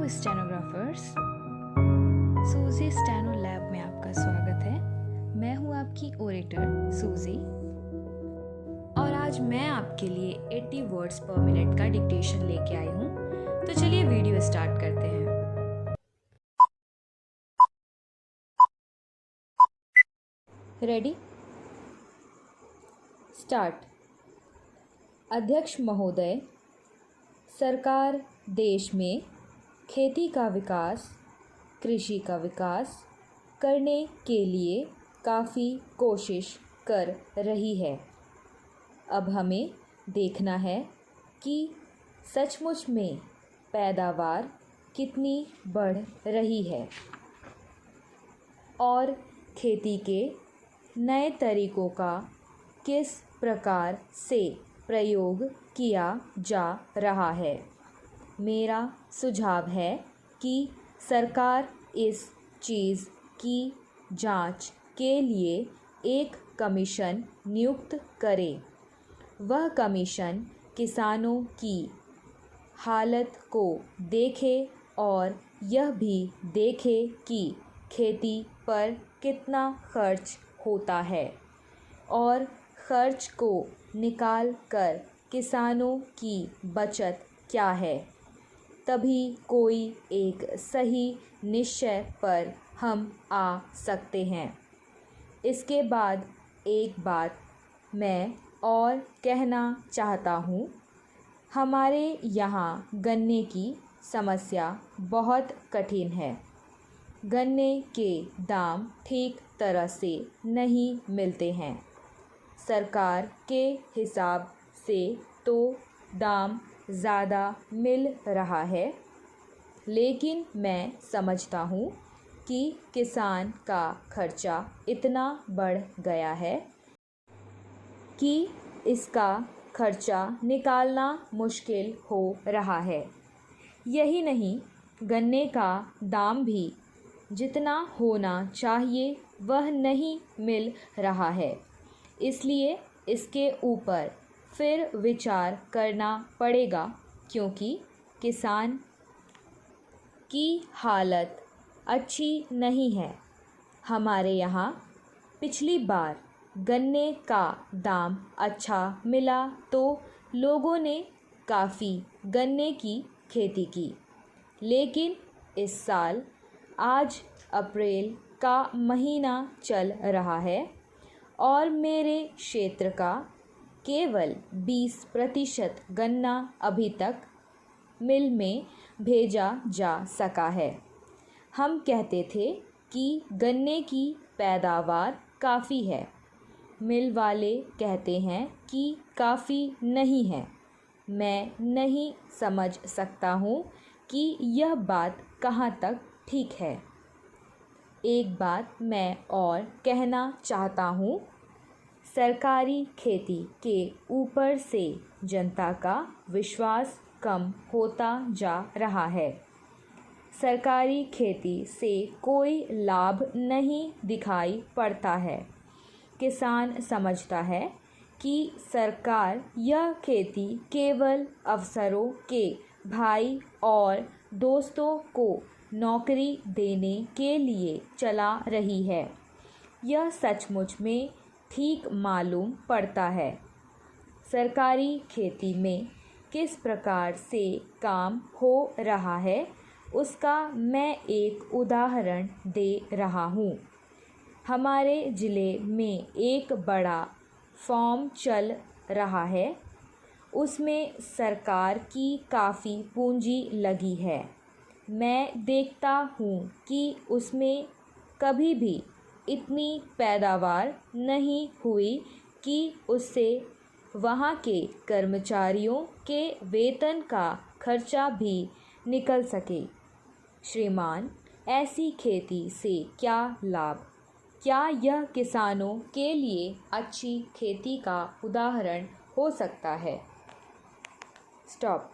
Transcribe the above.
Stenographers, सूजी steno lab में आपका स्वागत है। मैं हूं आपकी ओरेटर सूजी और आज मैं आपके लिए 80 वर्ड्स पर मिनट का डिक्टेशन लेके आई हूं। तो चलिए वीडियो स्टार्ट करते हैं। Ready, start. अध्यक्ष महोदय, सरकार देश में खेती का विकास, कृषि का विकास करने के लिए काफ़ी कोशिश कर रही है। अब हमें देखना है कि सचमुच में पैदावार कितनी बढ़ रही है और खेती के नए तरीक़ों का किस प्रकार से प्रयोग किया जा रहा है। मेरा सुझाव है कि सरकार इस चीज़ की जांच के लिए एक कमीशन नियुक्त करे। वह कमीशन किसानों की हालत को देखे और यह भी देखे कि खेती पर कितना खर्च होता है और खर्च को निकाल कर किसानों की बचत क्या है। तभी कोई एक सही निश्चय पर हम आ सकते हैं। इसके बाद एक बात मैं और कहना चाहता हूँ। हमारे यहाँ गन्ने की समस्या बहुत कठिन है। गन्ने के दाम ठीक तरह से नहीं मिलते हैं। सरकार के हिसाब से तो दाम ज़्यादा मिल रहा है, लेकिन मैं समझता हूँ कि किसान का खर्चा इतना बढ़ गया है कि इसका खर्चा निकालना मुश्किल हो रहा है। यही नहीं, गन्ने का दाम भी जितना होना चाहिए वह नहीं मिल रहा है। इसलिए इसके ऊपर फिर विचार करना पड़ेगा, क्योंकि किसान की हालत अच्छी नहीं है। हमारे यहाँ पिछली बार गन्ने का दाम अच्छा मिला तो लोगों ने काफ़ी गन्ने की खेती की, लेकिन इस साल आज अप्रैल का महीना चल रहा है और मेरे क्षेत्र का केवल 20% गन्ना अभी तक मिल में भेजा जा सका है। हम कहते थे कि गन्ने की पैदावार काफ़ी है। मिल वाले कहते हैं कि काफ़ी नहीं है। मैं नहीं समझ सकता हूँ कि यह बात कहाँ तक ठीक है। एक बात मैं और कहना चाहता हूँ। सरकारी खेती के ऊपर से जनता का विश्वास कम होता जा रहा है। सरकारी खेती से कोई लाभ नहीं दिखाई पड़ता है। किसान समझता है कि सरकार यह खेती केवल अफसरों के भाई और दोस्तों को नौकरी देने के लिए चला रही है। यह सचमुच में ठीक मालूम पड़ता है। सरकारी खेती में किस प्रकार से काम हो रहा है उसका मैं एक उदाहरण दे रहा हूँ। हमारे ज़िले में एक बड़ा फॉर्म चल रहा है। उसमें सरकार की काफ़ी पूंजी लगी है। मैं देखता हूँ कि उसमें कभी भी इतनी पैदावार नहीं हुई कि उससे वहाँ के कर्मचारियों के वेतन का खर्चा भी निकल सके। श्रीमान, ऐसी खेती से क्या लाभ? क्या यह किसानों के लिए अच्छी खेती का उदाहरण हो सकता है? स्टॉप।